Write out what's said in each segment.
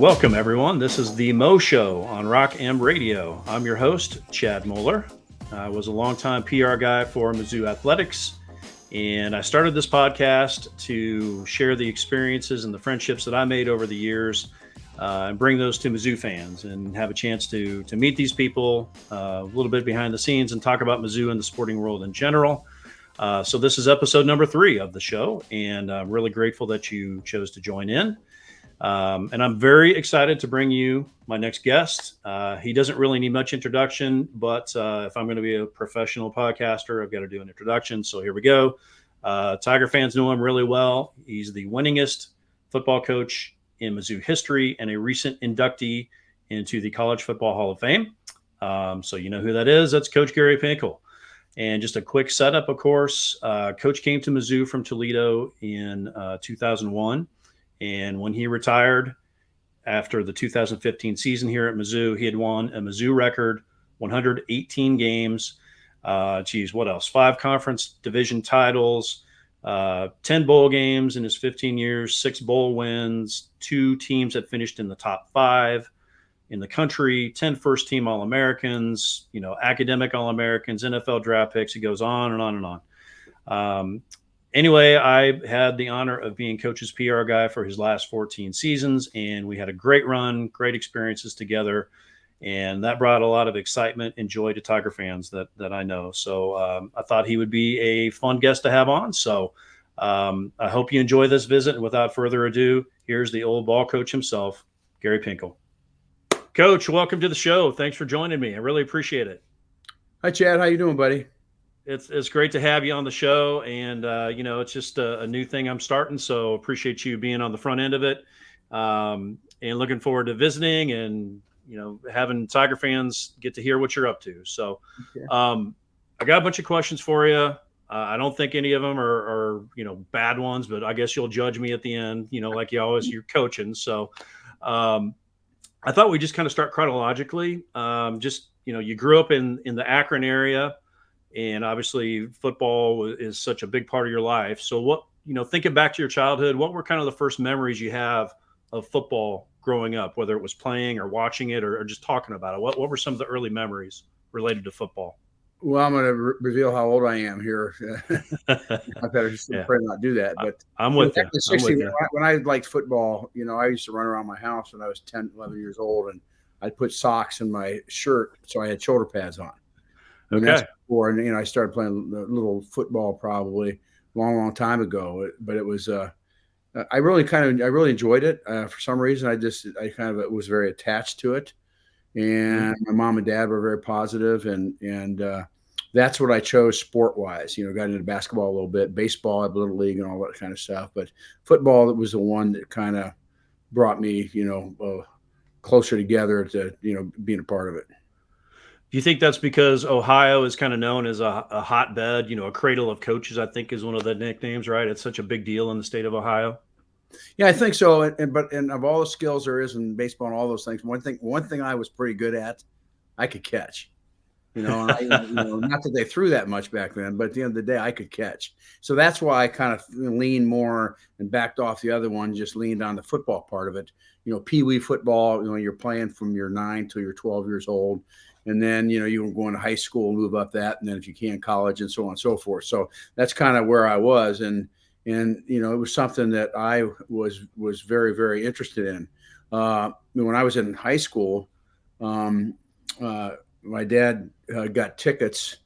Welcome, everyone. This is the Mo Show on Rock M Radio. I'm your host, Chad Moller. I was a longtime PR guy for Mizzou Athletics, and I started this podcast to share the experiences and the friendships that I made over the years and bring those to Mizzou fans and have a chance to meet these people a little bit behind the scenes and talk about Mizzou and the sporting world in general. So this is episode number 3 of the show, and I'm really grateful that you chose to join in. And I'm very excited to bring you my next guest. He doesn't really need much introduction, but if I'm going to be a professional podcaster, I've got to do an introduction. So here we go. Tiger fans know him really well. He's the winningest football coach in Mizzou history and a recent inductee into the College Football Hall of Fame. So you know who that is. That's Coach Gary Pinkel. And just a quick setup, of course, Coach came to Mizzou from Toledo in 2001. And when he retired after the 2015 season here at Mizzou, he had won a Mizzou record 118 games. What else? 5 conference division titles, 10 bowl games in his 15 years, 6 bowl wins, 2 teams that finished in the top 5 in the country, 10 first-team All-Americans, academic All-Americans, NFL draft picks. It goes on and on and on. Anyway, I had the honor of being Coach's PR guy for his last 14 seasons, and we had a great run, great experiences together, and that brought a lot of excitement and joy to Tiger fans that I know. So I thought he would be a fun guest to have on. So I hope you enjoy this visit, and without further ado, here's the old ball coach himself, Gary Pinkel. Coach, welcome to the show. Thanks for joining me. I really appreciate it. Hi, Chad. How you doing, buddy? It's great to have you on the show, and it's just a new thing I'm starting, so appreciate you being on the front end of it, and looking forward to visiting and having Tiger fans get to hear what you're up to. So, okay. I got a bunch of questions for you. I don't think any of them are bad ones, but I guess you'll judge me at the end, like you always. You're coaching, so I thought we'd just kind of start chronologically. You grew up in the Akron area. And obviously football is such a big part of your life. So thinking back to your childhood, what were kind of the first memories you have of football growing up, whether it was playing or watching it or just talking about it? What were some of the early memories related to football? Well, I'm going to reveal how old I am here. I better just pray not do that. But I'm with you. When I liked football, I used to run around my house when I was 10, 11 years old, and I'd put socks in my shirt so I had shoulder pads on. And okay. And I started playing a little football probably a long time ago. But it was I really enjoyed it for some reason. I kind of was very attached to it, and my mom and dad were very positive, and that's what I chose sport wise. Got into basketball a little bit, baseball, little league, and all that kind of stuff. But football was the one that kind of brought me closer together to being a part of it. Do you think that's because Ohio is kind of known as a hotbed, a cradle of coaches, I think is one of the nicknames, right? It's such a big deal in the state of Ohio. Yeah, I think so. And of all the skills there is in baseball and all those things, one thing I was pretty good at, I could catch. Not that they threw that much back then, but at the end of the day, I could catch. So that's why I kind of leaned more and backed off the other one, just leaned on the football part of it. Pee-wee football, you're playing from your 9 till you're 12 years old. And then, you were going to high school, move up that, and then if you can, college, and so on and so forth. So that's kind of where I was, and it was something that I was very, very interested in. When I was in high school, my dad got tickets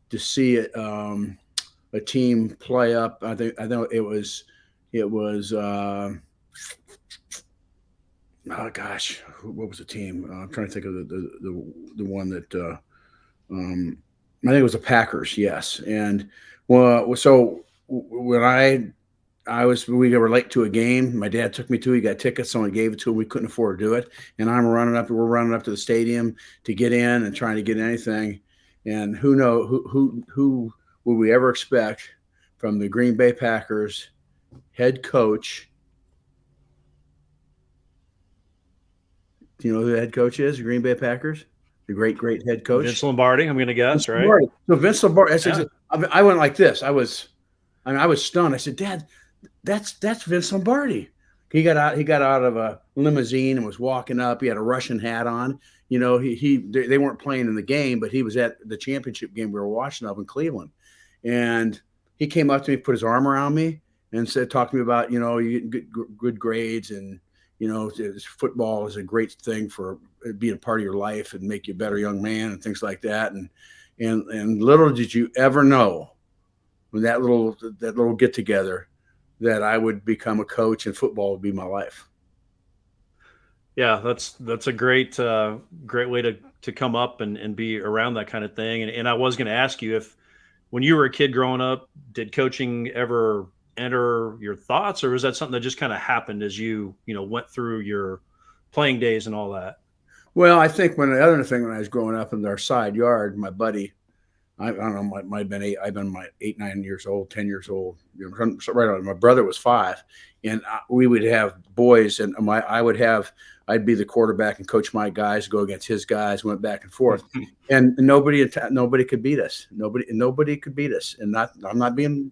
to see a team play up. I think it was. Oh gosh, what was the team? I'm trying to think of the one that I think it was the Packers. Yes, and so when we were late to a game. My dad took me to. He got tickets. Someone gave it to him. We couldn't afford to do it, and we're running up to the stadium to get in and trying to get anything. And who would we ever expect from the Green Bay Packers head coach? Do you know who the head coach is? The Green Bay Packers, the great head coach, Vince Lombardi. I'm going to guess, right? So Vince Lombardi. I went like this. I was stunned. I said, "Dad, that's Vince Lombardi." He got out of a limousine and was walking up. He had a Russian hat on. They weren't playing in the game, but he was at the championship game we were watching up in Cleveland. And he came up to me, put his arm around me, and talk to me about, you get good grades, and, football is a great thing for being a part of your life and make you a better young man and things like that. And little did you ever know, when that little get together, that I would become a coach and football would be my life. Yeah, that's a great way to come up and be around that kind of thing. And I was going to ask you, if when you were a kid growing up, did coaching ever enter your thoughts, or was that something that just kind of happened as you went through your playing days and all that? Well, I think when I was growing up in our side yard, my buddy, I don't know, might have been 8. I've been 8, 9 years old, 10 years old. Right on. My brother was 5, and we would have boys, and I'd be the quarterback and coach my guys, go against his guys, went back and forth, and nobody could beat us. Nobody could beat us. And I'm not being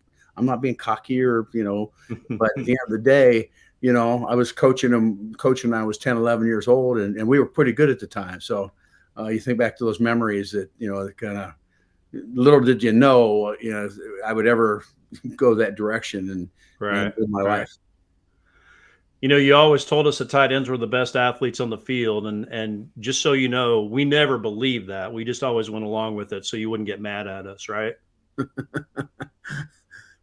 cocky or but at the end of the day, I was coaching when I was 10, 11 years old, and we were pretty good at the time. So you think back to those memories that kind of. Little did you know, I would ever go that direction and in my life. You always told us that tight ends were the best athletes on the field, and just so you know, we never believed that. We just always went along with it so you wouldn't get mad at us, right?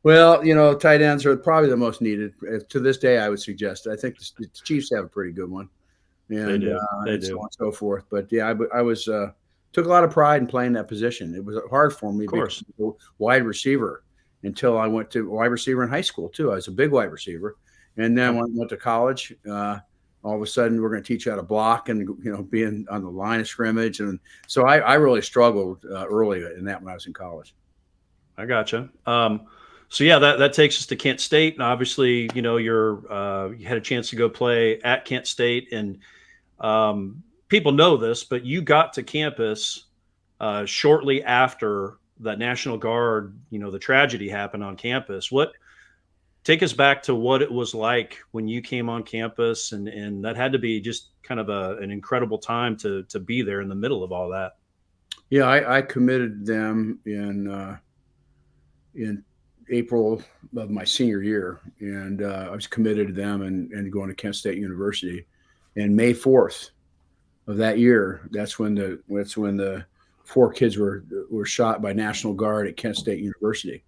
Well, tight ends are probably the most needed. To this day, I would suggest. I think the Chiefs have a pretty good one, and they do. And so on and so forth. But yeah, I was. Took a lot of pride in playing that position. It was hard for me, of course, to be wide receiver until I went to wide receiver in high school too. I was a big wide receiver, and then when I went to college, all of a sudden we're going to teach you how to block and being on the line of scrimmage, and so I really struggled early in that when I was in college. I gotcha. So yeah, that takes us to Kent State, and obviously you had a chance to go play at Kent State, and people know this, but you got to campus shortly after that National Guard, the tragedy happened on campus. Take us back to what it was like when you came on campus, and that had to be just kind of an incredible time to be there in the middle of all that. Yeah, I committed them in April of my senior year, and I was committed to them and going to Kent State University. And May 4th of that year, that's when the 4 kids were shot by National Guard at Kent State University.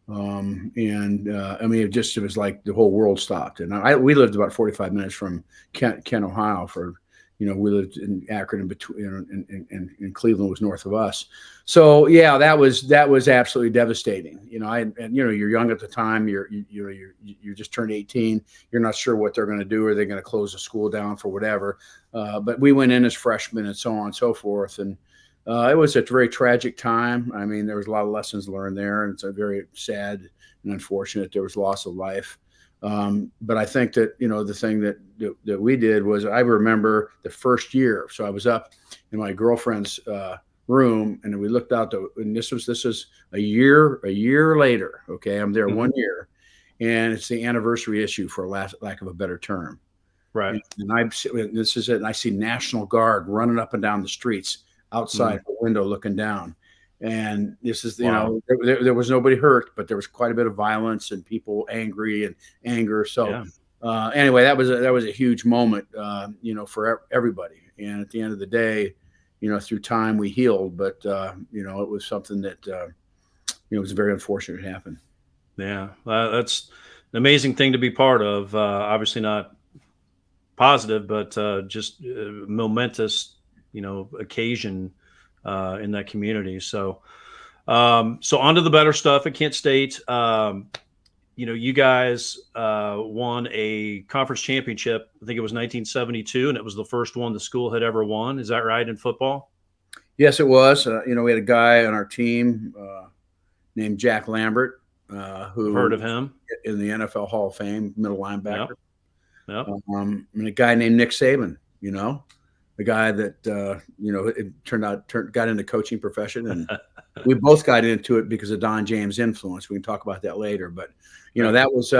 I mean, it was like the whole world stopped. And we lived about 45 minutes from Kent, Ohio. We lived in Akron, in between, and Cleveland was north of us. So yeah, that was absolutely devastating. You're young at the time. You just turned 18. You're not sure what they're going to do. Are they going to close the school down for whatever? But we went in as freshmen and so on and so forth. And it was a very tragic time. I mean, there was a lot of lessons learned there, and it's a very sad and unfortunate. There was loss of life. But I think that, the thing that we did was, I remember the first year. So I was up in my girlfriend's room, and we looked out and this is a year later. Okay. I'm there 1 year, and it's the anniversary issue, for lack of a better term. Right. And this is it. And I see National Guard running up and down the streets outside the window looking down. And this is, Wow. there was nobody hurt, but there was quite a bit of violence and people angry and anger. So anyway, that was a huge moment, for everybody. And at the end of the day, through time we healed, but it was something that, it was very unfortunate it happened. Yeah. That's an amazing thing to be part of. Obviously not positive, but just momentous, occasion in that community. So on to the better stuff at Kent State. You guys won a conference championship. I think it was 1972, and it was the first one the school had ever won. Is that right, in football? Yes, it was. We had a guy on our team named Jack Lambert, who heard of him, in the NFL Hall of Fame, middle linebacker. Yep. And a guy named Nick Saban, the guy that it got into coaching profession, and we both got into it because of Don James' influence. We can talk about that later, but that was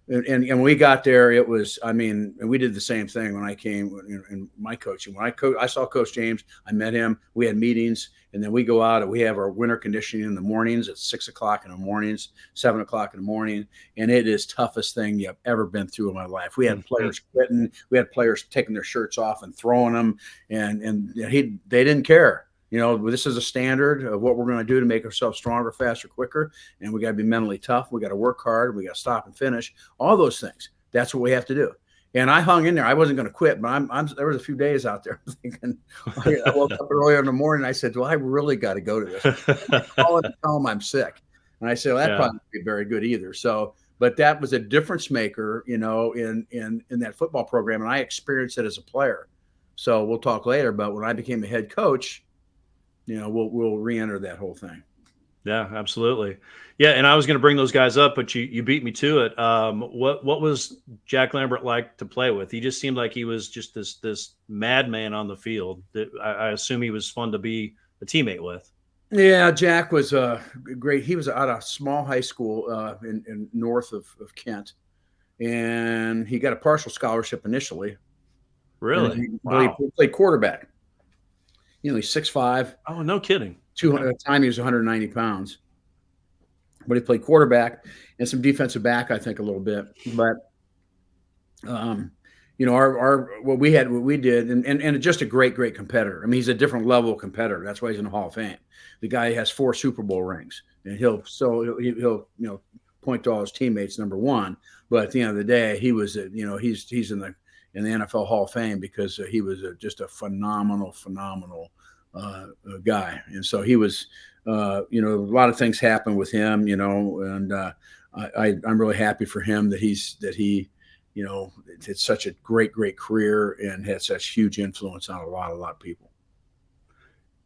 and we got there. It was, I mean, and we did the same thing when I came in my coaching. When I saw Coach James, I met him. We had meetings, and then we go out and we have our winter conditioning in the mornings at 6 o'clock in the mornings, 7 o'clock in the morning, and it is toughest thing you've ever been through in my life. We had players quitting. We had players taking their shirts off and throwing them, and they didn't care. This is a standard of what we're going to do to make ourselves stronger, faster, quicker. And we got to be mentally tough. We got to work hard. We got to stop and finish. All those things. That's what we have to do. And I hung in there. I wasn't going to quit, but there was a few days out there thinking, I woke up earlier in the morning. And I said, well, I really got to go to this. I call it and tell them I'm sick. And I said, well, that probably wouldn't be very good either. So, but that was a difference maker, in that football program. And I experienced it as a player. So we'll talk later. But when I became a head coach, we'll re-enter that whole thing. Yeah, absolutely. Yeah, and I was going to bring those guys up, but you beat me to it. What was Jack Lambert like to play with? He just seemed like he was just this madman on the field. I assume he was fun to be a teammate with. Yeah, Jack was great. He was out of small high school in north of Kent, and he got a partial scholarship initially. Really? Wow. He played quarterback. He's 6'5". Oh, no kidding. At the time, he was 190 pounds. But he played quarterback and some defensive back, I think, a little bit. But, what we did, and just a great, great competitor. I mean, he's a different level competitor. That's why he's in the Hall of Fame. The guy has 4 Super Bowl rings, and he'll point to all his teammates, number one. But at the end of the day, he was, he's in the NFL Hall of Fame because he was just a phenomenal guy. And so he was, a lot of things happened with him, and I'm really happy for him that he had such a great, great career and had such huge influence on a lot of people.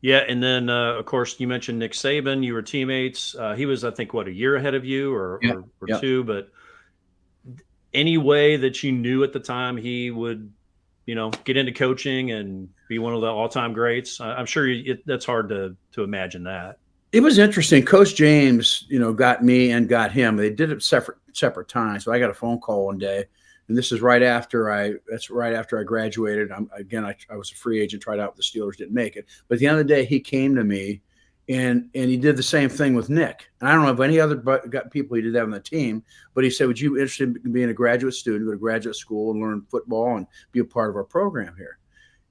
Yeah. And then, of course, you mentioned Nick Saban. You were teammates. He was, I think, a year ahead of you or two, but any way that you knew at the time he would, get into coaching and be one of the all-time greats? I'm sure that's hard to imagine that. It was interesting. Coach James, got me and got him. They did it separate times. So I got a phone call one day, and this is right after I graduated. I was a free agent, tried out with the Steelers, didn't make it. But at the end of the day, he came to me, and he did the same thing with Nick. And I don't know if any other people he did that on the team, but he said, would you be interested in being a graduate student, go to graduate school and learn football and be a part of our program here?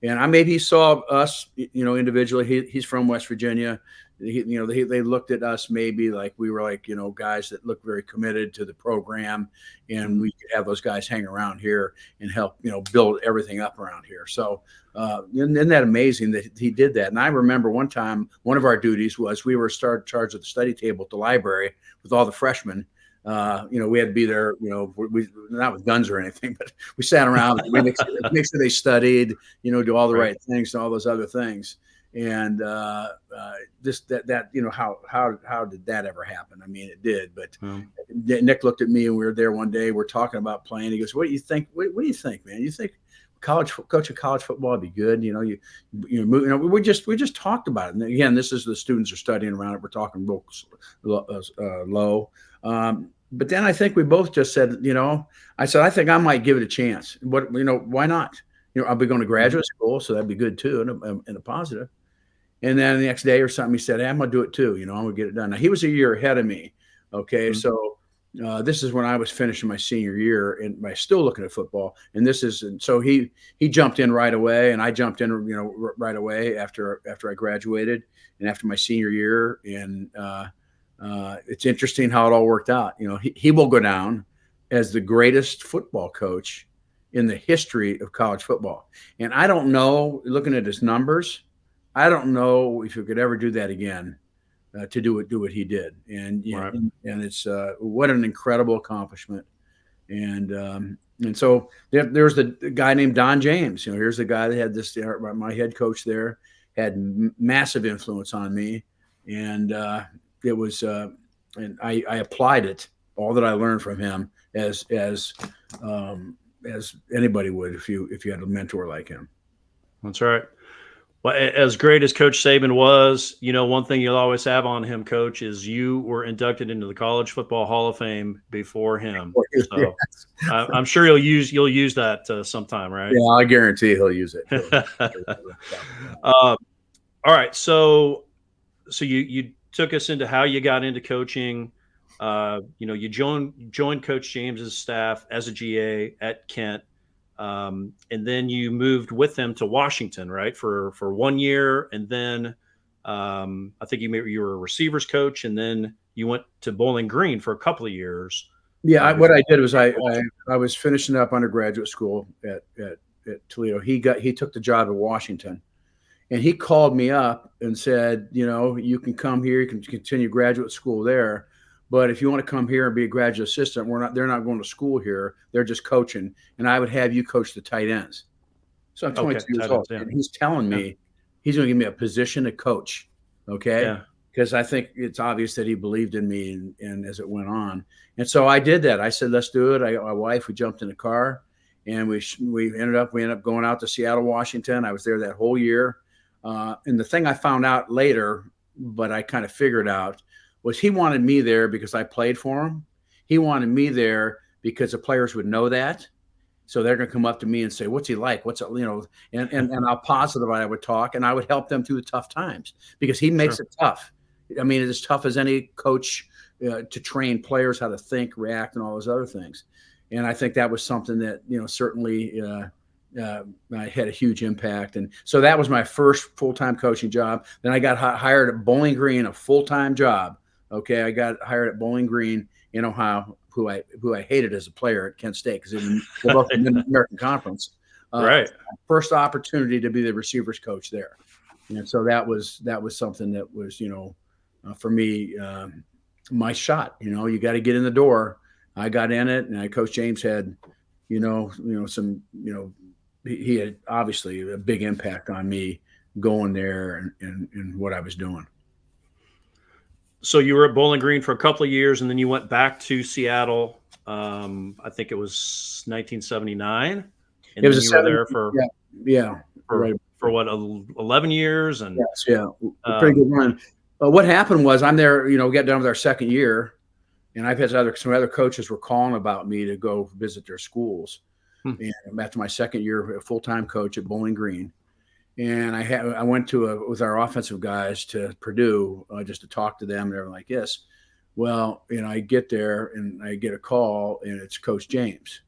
And maybe he saw us, individually. He's from West Virginia. They looked at us maybe like we were like, guys that look very committed to the program, and we could have those guys hang around here and help, build everything up around here. So isn't that amazing that he did that? And I remember one time, one of our duties was we were charged of the study table at the library with all the freshmen. We had to be there, we not with guns or anything, but we sat around, we make sure they studied, do all the right things and all those other things. And how did that ever happen? I mean, it did, but Nick looked at me and we were there one day, we're talking about playing. He goes, what do you think? What do you think, man? You think coaching college football would be good? We just talked about it. And again, this is the students are studying around it. We're talking real low. But then I think we both just said, I said, I think I might give it a chance. But, why not? I'll be going to graduate school, so that'd be good too, in a positive. And then the next day or something, he said, hey, I'm going to do it too. I'm going to get it done. Now, he was a year ahead of me. Okay. Mm-hmm. So this is when I was finishing my senior year and I still looking at football. And so he jumped in right away, and I jumped in, right away after I graduated and after my senior year. And it's interesting how it all worked out. He will go down as the greatest football coach in the history of college football. And I don't know, looking at his numbers, I don't know if you could ever do that again, to do what he did. And right. and it's what an incredible accomplishment. And so there's the guy named Don James. Here's the guy that had this. My head coach there had massive influence on me, and it was and I applied it, all that I learned from him, as anybody would if you had a mentor like him. That's right. Well, as great as Coach Saban was, one thing you'll always have on him, Coach, is you were inducted into the College Football Hall of Fame before him. Yeah. So I'm sure you'll use that sometime, right? Yeah, I guarantee he'll use it. All right, so you took us into how you got into coaching. You joined Coach James's staff as a GA at Kent. And then you moved with them to Washington, right, for 1 year, and then I think you were a receivers coach, and then you went to Bowling Green for a couple of years. Yeah, what I did was I was finishing up undergraduate school at Toledo. He took the job at Washington, and he called me up and said, you can come here, you can continue graduate school there. But if you want to come here and be a graduate assistant, they're not going to school here. They're just coaching. And I would have you coach the tight ends. So I'm 22 years old. Yeah. And he's telling me he's going to give me a position to coach. Okay. Yeah. Because I think it's obvious that he believed in me and as it went on. And so I did that. I said, let's do it. I got my wife, we jumped in the car, and we ended up going out to Seattle, Washington. I was there that whole year. And the thing I found out later, but I kind of figured out, was he wanted me there because I played for him. He wanted me there because the players would know that. So they're going to come up to me and say, what's he like? And how positive I would talk, and I would help them through the tough times because he makes it tough. I mean, it's as tough as any coach to train players how to think, react, and all those other things. And I think that was something that, certainly I had a huge impact. And so that was my first full-time coaching job. Then I got hired at Bowling Green, a full-time job. Okay, I got hired at Bowling Green in Ohio, who I hated as a player at Kent State because they're both in the American Conference. Right. First opportunity to be the receivers coach there, and so that was something that was for me my shot. You got to get in the door. I got in it, and Coach James had some he had obviously a big impact on me going there and what I was doing. So you were at Bowling Green for a couple of years, and then you went back to Seattle. I think it was 1979. And it was you were there for for what, 11 years, and pretty good run. What happened was I'm there. We got done with our second year, and I've had some other coaches were calling about me to go visit their schools. And after my second year, a full-time coach at Bowling Green. And I went with our offensive guys to Purdue just to talk to them. They were like, yes. Well, I get there and I get a call, and it's Coach James.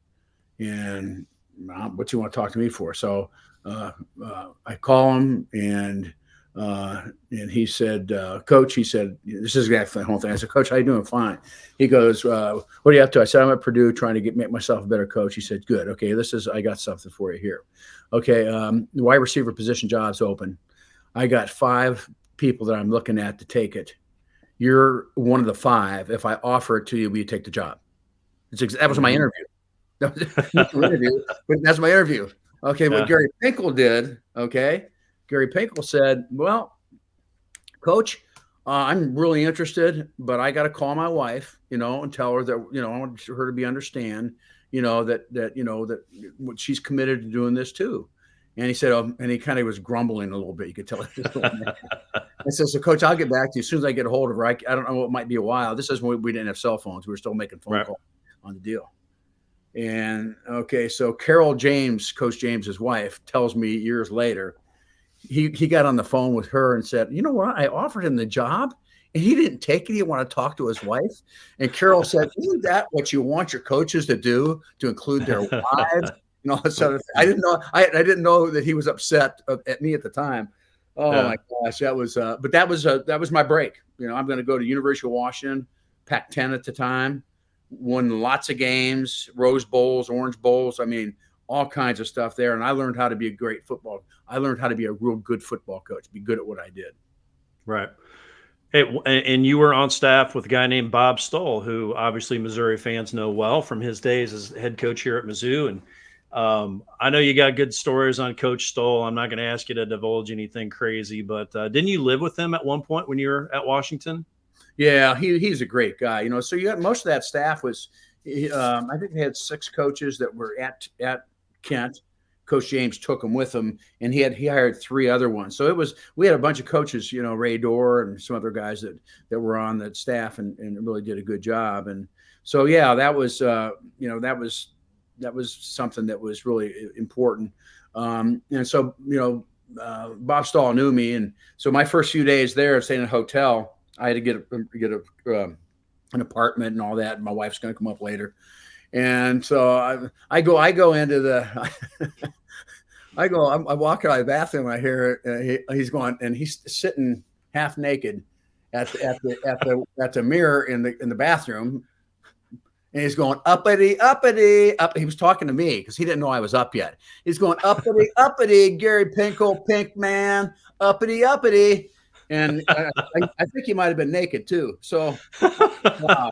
And what you want to talk to me for? So I call him, and he said, Coach, he said, this is exactly the whole thing. I said, Coach, how you doing? Fine. He goes, what are you up to? I said, I'm at Purdue trying to make myself a better coach. He said, good. Okay, I got something for you here. Okay, the wide receiver position job's open. I got 5 people that I'm looking at to take it. You're one of the 5. If I offer it to you, will you take the job? That was my interview. That's my interview. Okay, what Gary Pinkel did, Gary Pinkel said, well, Coach, I'm really interested, but I got to call my wife, and tell her that, I want her to be understand, that she's committed to doing this too. And he said, and he kind of was grumbling a little bit. You could tell. I said, so Coach, I'll get back to you as soon as I get a hold of her. I don't know, it might be a while. This is when we didn't have cell phones. We were still making phone calls on the deal. And so Carol James, Coach James's wife, tells me years later, he got on the phone with her and said, you know what? I offered him the job and he didn't take it. He didn't want to talk to his wife. And Carol said, isn't that what you want your coaches to do, to include their wives and all that sort of thing? I didn't know that he was upset at me at the time. Oh my gosh. That was my break. I'm going to go to University of Washington, Pac-10 at the time, won lots of games, Rose Bowls, Orange Bowls. I mean, all kinds of stuff there. And I learned how to be I learned how to be a real good football coach, be good at what I did. Right. Hey, and you were on staff with a guy named Bob Stoll, who obviously Missouri fans know well from his days as head coach here at Mizzou. And I know you got good stories on Coach Stoll. I'm not going to ask you to divulge anything crazy, but didn't you live with him at one point when you were at Washington? Yeah, he's a great guy. So you got most of that staff was, I think they had 6 coaches that were at Kent. Coach James took him with him, and he hired 3 other ones. So we had a bunch of coaches, Ray Dorr and some other guys that were on the staff and really did a good job. And so, yeah, that was something that was really important. And so, Bob Stahl knew me. And so my first few days there, staying in a hotel, I had to get an apartment and all that. My wife's going to come up later. And so I go into the, I walk out of the bathroom. I hear he's going, and he's sitting half naked at the mirror in the bathroom. And he's going uppity, uppity, up. He was talking to me because he didn't know I was up yet. He's going uppity, uppity, Gary Pinkel, Pink Man, uppity, uppity. And I think he might have been naked too. So wow,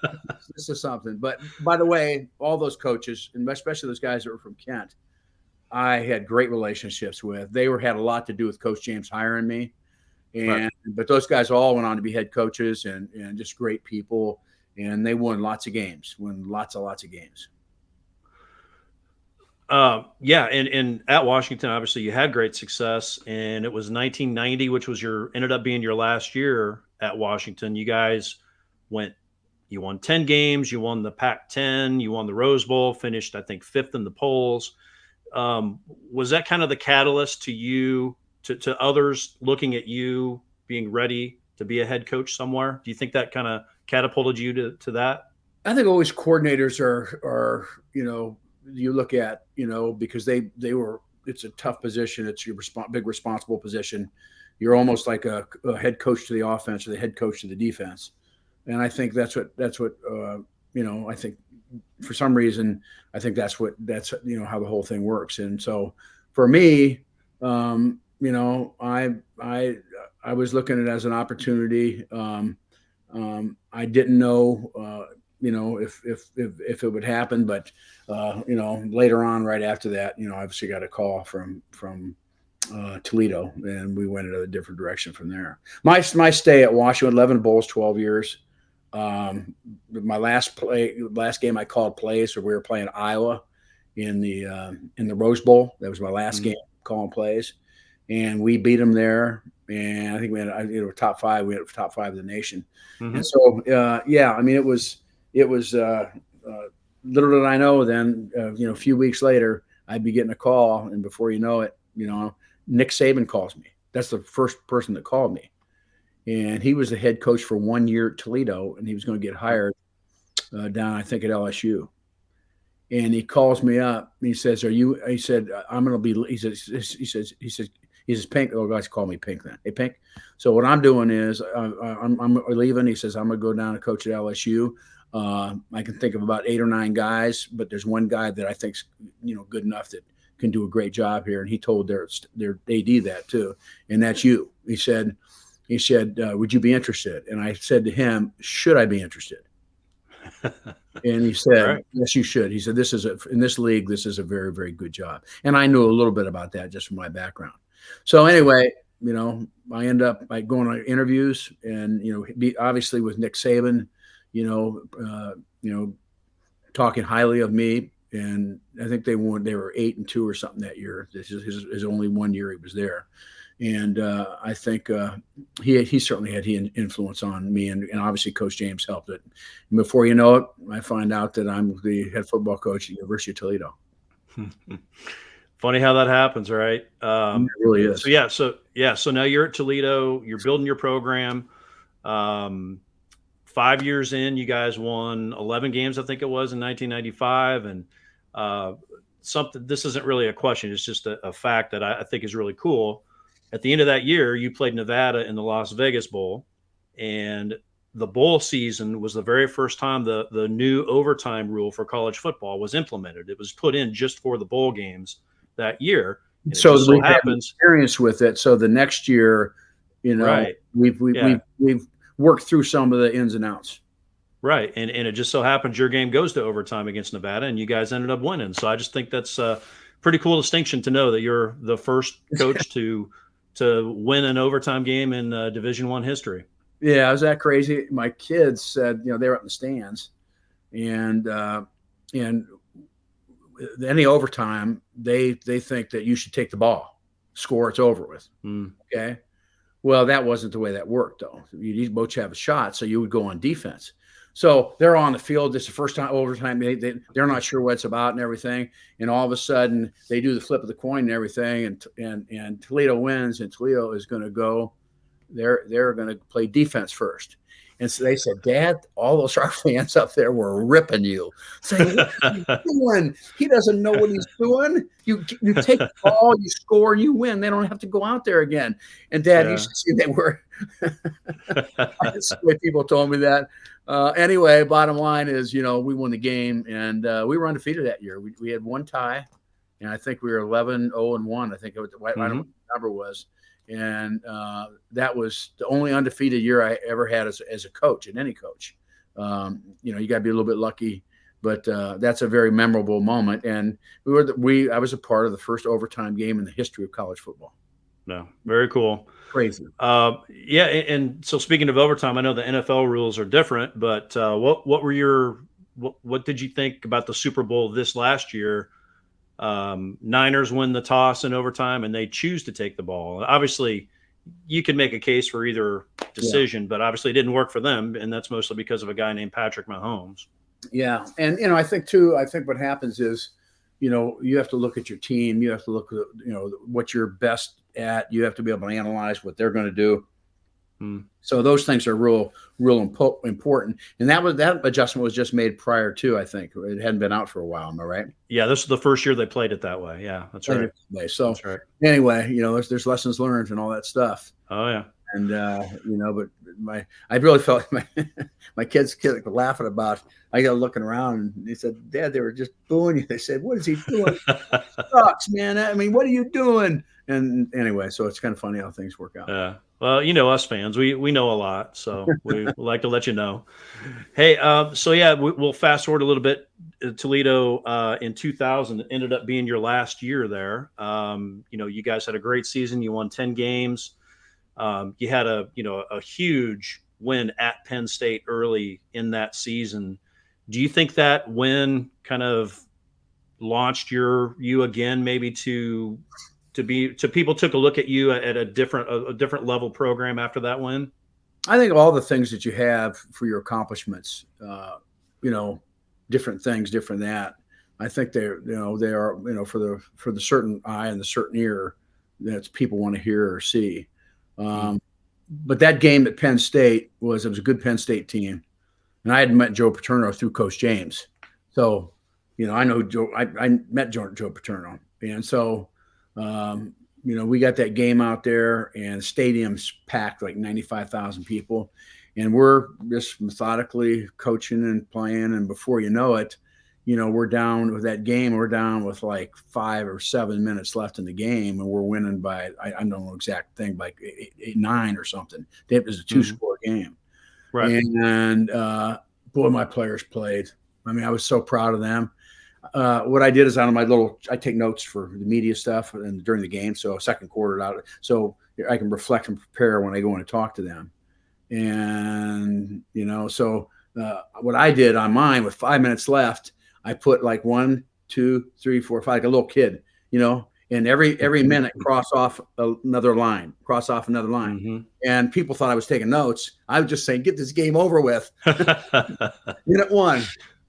this is something. But by the way, all those coaches, and especially those guys that were from Kent, I had great relationships with. They had a lot to do with Coach James hiring me. But those guys all went on to be head coaches and just great people. And they won lots of games, lots of games. Yeah. And at Washington, obviously you had great success, and it was 1990, which was ended up being your last year at Washington. You guys you won 10 games, you won the Pac-10, you won the Rose Bowl, finished, I think, 5th in the polls. Was that kind of the catalyst to you, to others looking at you being ready to be a head coach somewhere? Do you think that kind of catapulted you to that? I think always coordinators are you look at, because it's a tough position. It's your big responsible position. You're almost like a head coach to the offense or the head coach to the defense. And I think that's what I think for some reason, I think that's how the whole thing works. And so for me, I was looking at it as an opportunity. I didn't know, if it would happen, but later on, right after that, obviously got a call from Toledo, and we went in a different direction from there. My stay at Washington, 11 bowls, 12 years. My last game I called plays, so we were playing Iowa in the Rose Bowl. That was my last game calling plays, and we beat them there. And I think we had top 5. We had top 5 of the nation. Mm-hmm. And so, it was little did I know then, a few weeks later, I'd be getting a call. And before you know it, Nick Saban calls me. That's the first person that called me. And he was the head coach for 1 year at Toledo, and he was going to get hired down, I think, at LSU. And he calls me up. And he says, he said, I'm going to be, he says, Pink, oh, guys call me Pink then. Hey, Pink. So what I'm doing is I'm leaving. He says, I'm going to go down and coach at LSU. I can think of about 8 or 9 guys, but there's one guy that I think's, good enough that can do a great job here. And he told their AD that too. And that's you. He said, would you be interested? And I said to him, should I be interested? And he said, right. Yes, you should. He said, in this league, this is a very, very good job. And I knew a little bit about that just from my background. So anyway, I end up going on interviews, and, obviously with Nick Saban, talking highly of me. And I think they were 8-2 or something that year. This is his only 1 year he was there. And I think he certainly had influence on me, and obviously Coach James helped it. And before you know it, I find out that I'm the head football coach at the University of Toledo. Funny how that happens, right? It really is. So now you're at Toledo. You're building your program. 5 years in, you guys won 11 games, I think it was, in 1995, and something. This isn't really a question; it's just a fact that I think is really cool. At the end of that year, you played Nevada in the Las Vegas Bowl, and the bowl season was the very first time the new overtime rule for college football was implemented. It was put in just for the bowl games that year. So we have experience with it. So the next year, right. we've worked through some of the ins and outs. Right. And it just so happens your game goes to overtime against Nevada, and you guys ended up winning. So I just think that's a pretty cool distinction to know that you're the first coach to win an overtime game in Division I history. Yeah, was that crazy? My kids said, they were up in the stands, and any overtime, they think that you should take the ball, score, it's over with. Okay. Well, that wasn't the way that worked, though. You both have a shot, so you would go on defense. So they're on the field. It's the first time overtime. They're not sure what it's about and everything. And all of a sudden, they do the flip of the coin and everything. And Toledo wins, and Toledo is going to go. They're going to play defense first. And so they said, Dad, all those our fans up there were ripping you. Saying, what are you doing? He doesn't know what he's doing. You take the ball, you score, you win. They don't have to go out there again. And Dad, you should see they were. That's the way people told me that. Anyway, bottom line is, we won the game, and we were undefeated that year. We had one tie, and I think we were 11-0-1. I think I don't know what the number was. And that was the only undefeated year I ever had as a coach, and any coach. You got to be a little bit lucky, but that's a very memorable moment. And I was a part of the first overtime game in the history of college football. No, very cool. Crazy. Yeah, and so speaking of overtime, I know the NFL rules are different, but what did you think about the Super Bowl this last year? Niners win the toss in overtime, and they choose to take the ball. Obviously, you could make a case for either decision, but obviously it didn't work for them, and that's mostly because of a guy named Patrick Mahomes. Yeah, and I think what happens is, you have to look at your team. You have to look at what you're best at. You have to be able to analyze what they're going to do. So those things are real important. And that adjustment was just made prior to, I think. It hadn't been out for a while. Am I right? Yeah, this is the first year they played it that way. Yeah, that's right. So that's right. Anyway, there's lessons learned and all that stuff. Oh yeah. And but I really felt my kids laughing about. I got looking around, and they said, "Dad, they were just booing you." They said, "What is he doing? Sucks, man. I mean, what are you doing?" And anyway, so it's kind of funny how things work out. Yeah. Well, us fans, we know a lot, so we like to let you know. Hey, so yeah, we'll fast forward a little bit. Toledo in 2000 ended up being your last year there. You guys had a great season. You won 10 games. You had a huge win at Penn State early in that season. Do you think that win kind of launched you again, maybe to people took a look at you at a different level program after that win? I think all the things that you have for your accomplishments, different things, different that. I think they are for the certain eye and the certain ear that people want to hear or see. But that game at Penn State was a good Penn State team, and I had met Joe Paterno through Coach James, so I know Joe. I met Joe Paterno, and so. We got that game out there, and stadium's packed like 95,000 people, and we're just methodically coaching and playing. And before you know it, we're down with that game. We're down with like 5 or 7 minutes left in the game, and we're winning by I don't know exact thing, by 8-9 or something. It was a 2-score game, right? And boy, my players played. I mean, I was so proud of them. What I did is I take notes for the media stuff and during the game. So second quarter out, so I can reflect and prepare when I go in and talk to them. And, so what I did on mine with 5 minutes left, I put like 1, 2, 3, 4, 5, like a little kid, and every minute cross off another line. And people thought I was taking notes. I was just saying, get this game over with. Minute 1.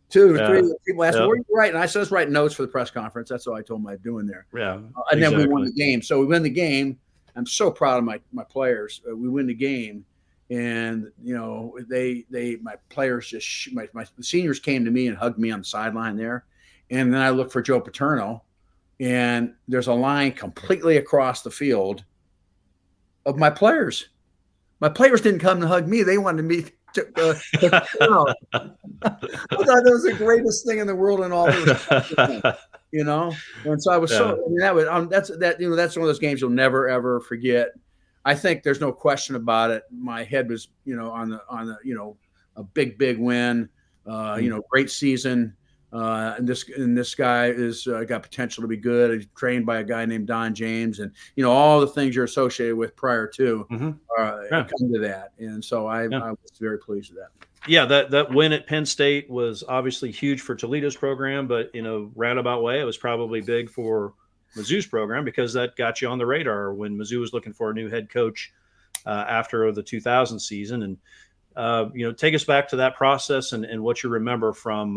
2 or 3 people asked, "Where are you writing?" And I said, "I was writing notes for the press conference." That's all I told them I'm doing there. Yeah. And then we won the game. So we win the game. I'm so proud of my players. We win the game, and my players my seniors came to me and hugged me on the sideline there, and then I looked for Joe Paterno, and there's a line completely across the field of my players. My players didn't come to hug me; they wanted me. I thought that was the greatest thing in the world, and all those, And so I was that's one of those games you'll never ever forget. I think there's no question about it. My head was on the a big win, great season. And this guy is got potential to be good. He's trained by a guy named Don James, and all the things you're associated with prior to come to that. And so I was very pleased with that. Yeah, that win at Penn State was obviously huge for Toledo's program, but roundabout way, it was probably big for Mizzou's program because that got you on the radar when Mizzou was looking for a new head coach after the 2000 season. And take us back to that process and what you remember from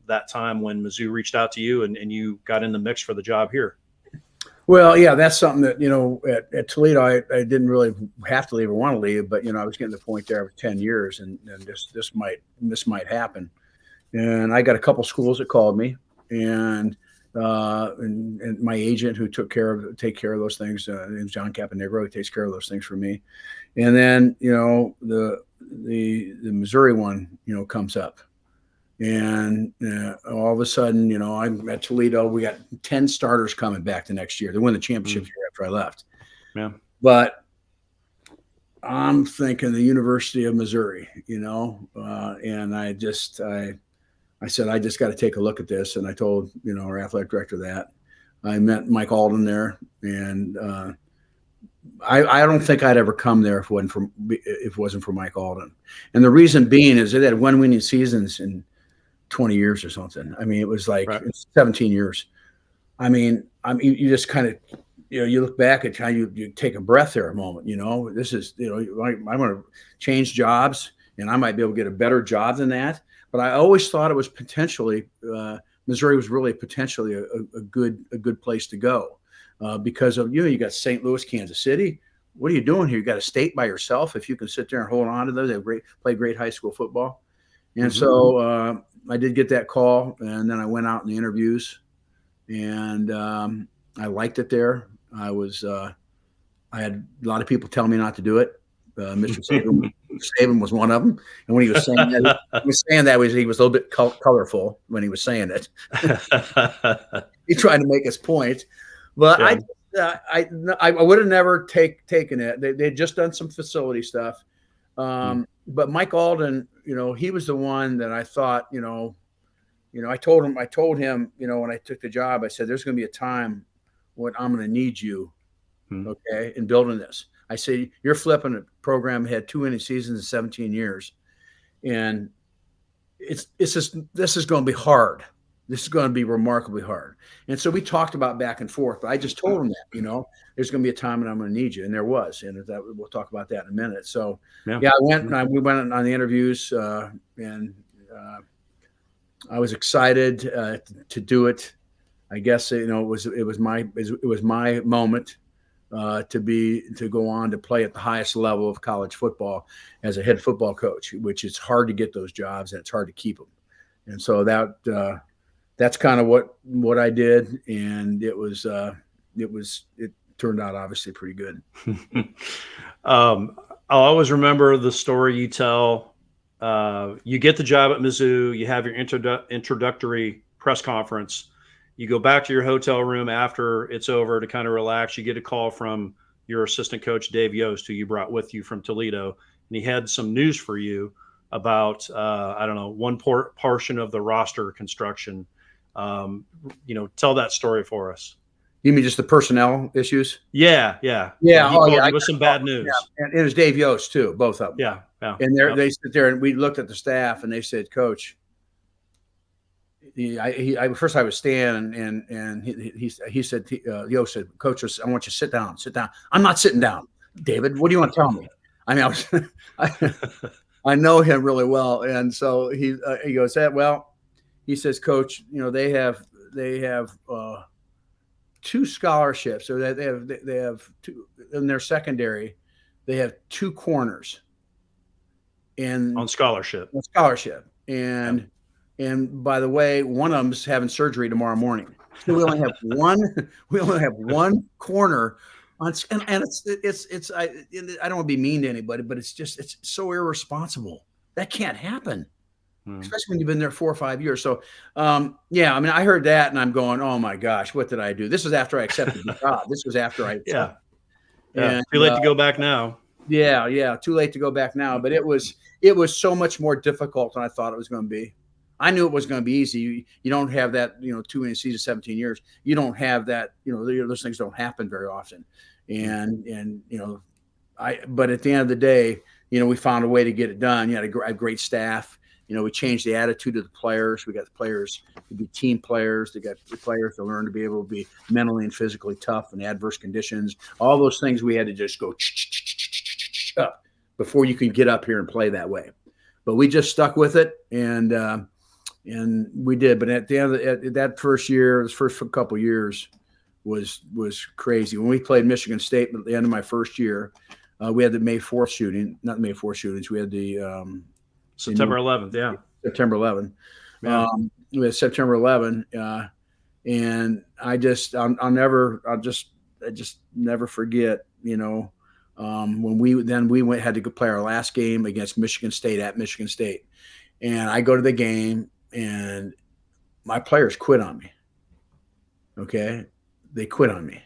that time when Mizzou reached out to you and you got in the mix for the job here. Well, yeah, that's something that, at Toledo, I didn't really have to leave or want to leave, but, I was getting to the point there for 10 years and this might happen. And I got a couple schools that called me and my agent who take care of those things, name's John Caponegro, he takes care of those things for me. And then, the Missouri one, comes up. And all of a sudden, I'm at Toledo. We got 10 starters coming back the next year. They won the championship year after I left. Yeah. But I'm thinking the University of Missouri, and I said, I just got to take a look at this. And I told, our athletic director that. I met Mike Alden there. And I don't think I'd ever come there if it wasn't for Mike Alden. And the reason being is they had one winning seasons in 20 years or something. I mean, it was like 17 years. I mean, you just kind of, you look back at how you take a breath there a moment, this is, I'm going to change jobs and I might be able to get a better job than that. But I always thought it was potentially, Missouri was really potentially a good place to go because of, you got St. Louis, Kansas City. What are you doing here? You got a state by yourself. If you can sit there and hold on to those, they play great high school football. And so I did get that call, and then I went out in the interviews, and I liked it there. I had a lot of people tell me not to do it. Mr. Saban was one of them, and when he was saying that, he was a little bit colorful when he was saying it. He tried to make his point, but I would have never taken it. They had just done some facility stuff. But Mike Alden, he was the one that I thought, I told him, when I took the job, I said, there's going to be a time when I'm going to need you, okay, in building this. I said, you're flipping a program had 2 winning seasons in 17 years. And this is going to be hard. This is going to be remarkably hard. And so we talked about back and forth, but I just told him that, there's going to be a time when I'm going to need you. And there was, and we'll talk about that in a minute. So we went on the interviews and I was excited to do it. I guess, it was my moment to go on to play at the highest level of college football as a head football coach, which is hard to get those jobs and it's hard to keep them. And so that's kind of what I did, and it turned out obviously pretty good. I'll always remember the story you tell. You get the job at Mizzou, you have your introductory press conference, you go back to your hotel room after it's over to kind of relax. You get a call from your assistant coach, Dave Yost, who you brought with you from Toledo, and he had some news for you about one portion of the roster construction. Tell that story for us. You mean just the personnel issues? Yeah. He called you with some bad news. Yeah. And it was Dave Yost too, both of them. Yeah. And they sit there and we looked at the staff and they said, Coach, first I was Stan and he said, Yost said, Coach, I want you to sit down. I'm not sitting down. David, what do you want to tell me? I mean, I know him really well. And so he goes, he says, Coach, they have 2 scholarships, or they have 2 in their secondary. They have 2 corners, and on scholarship. And by the way, one of them's having surgery tomorrow morning. So we only have one. We only have one corner on, and it's. I don't want to be mean to anybody, but it's so irresponsible. That can't happen. Especially when you've been there 4 or 5 years. So, I heard that and I'm going, oh my gosh, what did I do? This was after I accepted the job. This was after I. Yeah. And, too late to go back now. Yeah. Too late to go back now. But it was so much more difficult than I thought it was going to be. I knew it was going to be easy. You don't have that, 2 winning seasons, 17 years. You don't have that, those things don't happen very often. And but at the end of the day, we found a way to get it done. You had a great staff. We changed the attitude of the players. We got the players to be team players. They got the players to learn to be able to be mentally and physically tough in adverse conditions. All those things we had to just go up before you could get up here and play that way. But we just stuck with it, and we did. But at the end of that first year, the first couple of years was crazy. When we played Michigan State at the end of my first year, we had the May 4th shooting, not May 4th shootings. We had the September 11th, yeah. September 11th. Yeah. We had September 11th, and I just never forget. When we had to go play our last game against Michigan State at Michigan State, and I go to the game, and my players quit on me. Okay, they quit on me.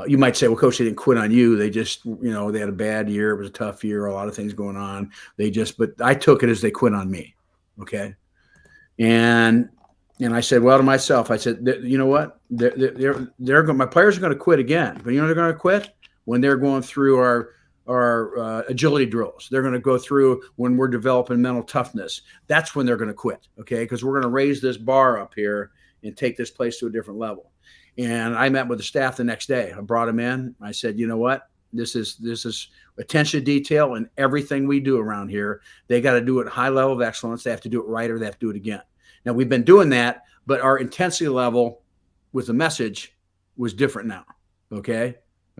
You might say, well, coach, they didn't quit on you. They just, they had a bad year. It was a tough year, a lot of things going on. But I took it as they quit on me. Okay. And I said, well, to myself, I said, you know what? My players are going to quit again. But they're going to quit when they're going through our agility drills. They're going to go through when we're developing mental toughness. That's when they're going to quit. Okay. Because we're going to raise this bar up here and take this place to a different level. And I met with the staff the next day. I brought them in. I said, you know what? This is attention to detail in everything we do around here. They got to do it at high level of excellence. They have to do it right, or they have to do it again. Now, we've been doing that, but our intensity level with the message was different now. Okay.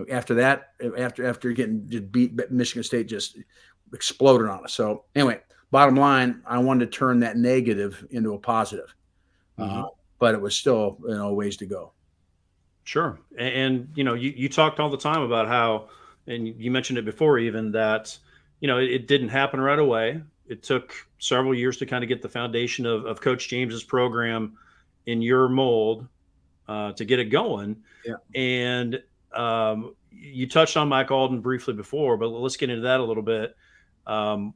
After that, after getting beat, Michigan State just exploded on us. So anyway, bottom line, I wanted to turn that negative into a positive, but it was still a ways to go. Sure. And you talked all the time about how, and you mentioned it before even, that, it didn't happen right away. It took several years to kind of get the foundation of Coach James's program in your mold to get it going. Yeah. And you touched on Mike Alden briefly before, but let's get into that a little bit. 3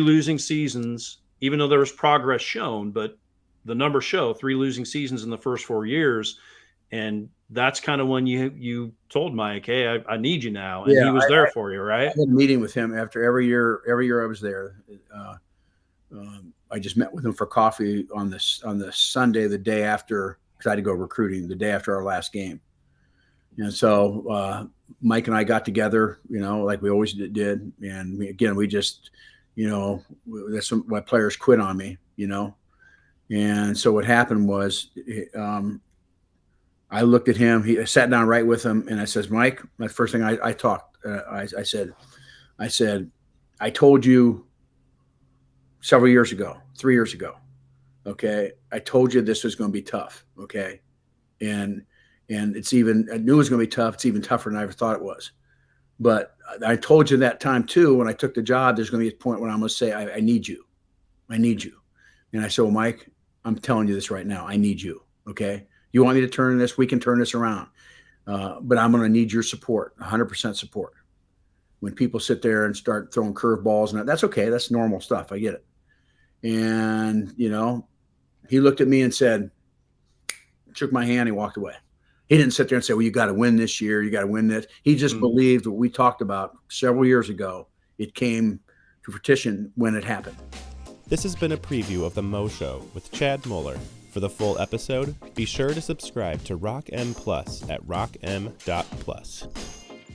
losing seasons, even though there was progress shown, but the numbers show 3 losing seasons in the first 4 years. And that's kind of when you told Mike, hey, I need you now. And he was there for you, right? I had a meeting with him after every year I was there. I just met with him for coffee on the Sunday, the day after, because I had to go recruiting, the day after our last game. And so Mike and I got together, like we always did. And we just, that's when my players quit on me, And so what happened was I looked at him. I sat down right with him, and I says, Mike, the first thing I talked, I said, I told you several years ago, 3 years ago, okay, I told you this was going to be tough, okay, and it's even, I knew it was going to be tough. It's even tougher than I ever thought it was. But I told you that time too, when I took the job, there's going to be a point when I'm going to say, I need you. I need you. And I said, well, Mike, I'm telling you this right now. I need you, okay? You want me to turn this? We can turn this around. But I'm going to need your support, 100% support. When people sit there and start throwing curveballs, and that's okay. That's normal stuff. I get it. And, he looked at me and said, shook my hand, he walked away. He didn't sit there and say, well, you got to win this year. You got to win this. He just believed what we talked about several years ago. It came to fruition when it happened. This has been a preview of The Mo Show with Chad Moller. For the full episode, be sure to subscribe to Rock M Plus at rockm.plus.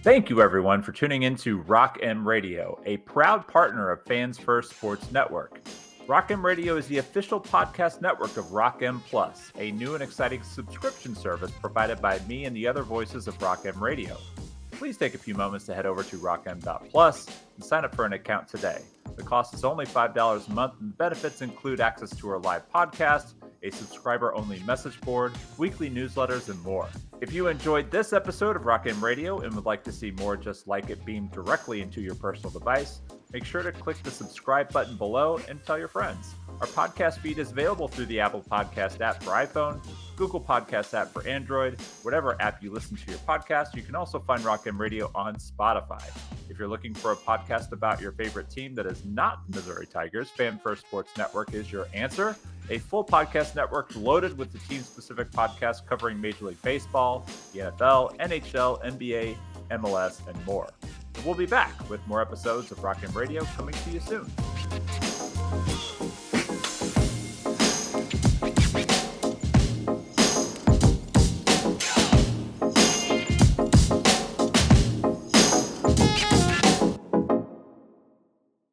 Thank you, everyone, for tuning in to Rock M Radio, a proud partner of Fans First Sports Network. Rock M Radio is the official podcast network of Rock M Plus, a new and exciting subscription service provided by me and the other voices of Rock M Radio. Please take a few moments to head over to rockm.plus and sign up for an account today. The cost is only $5 a month, and the benefits include access to our live podcast, a subscriber-only message board, weekly newsletters, and more. If you enjoyed this episode of Rock M Radio and would like to see more just like it beamed directly into your personal device, make sure to click the subscribe button below and tell your friends. Our podcast feed is available through the Apple Podcast app for iPhone, Google Podcast app for Android, whatever app you listen to your podcast. You can also find Rock M Radio on Spotify. If you're looking for a podcast about your favorite team that is not the Missouri Tigers, Fan First Sports Network is your answer. A full podcast network loaded with the team-specific podcasts covering Major League Baseball, the NFL, NHL, NBA, MLS, and more. We'll be back with more episodes of Rock M Radio coming to you soon.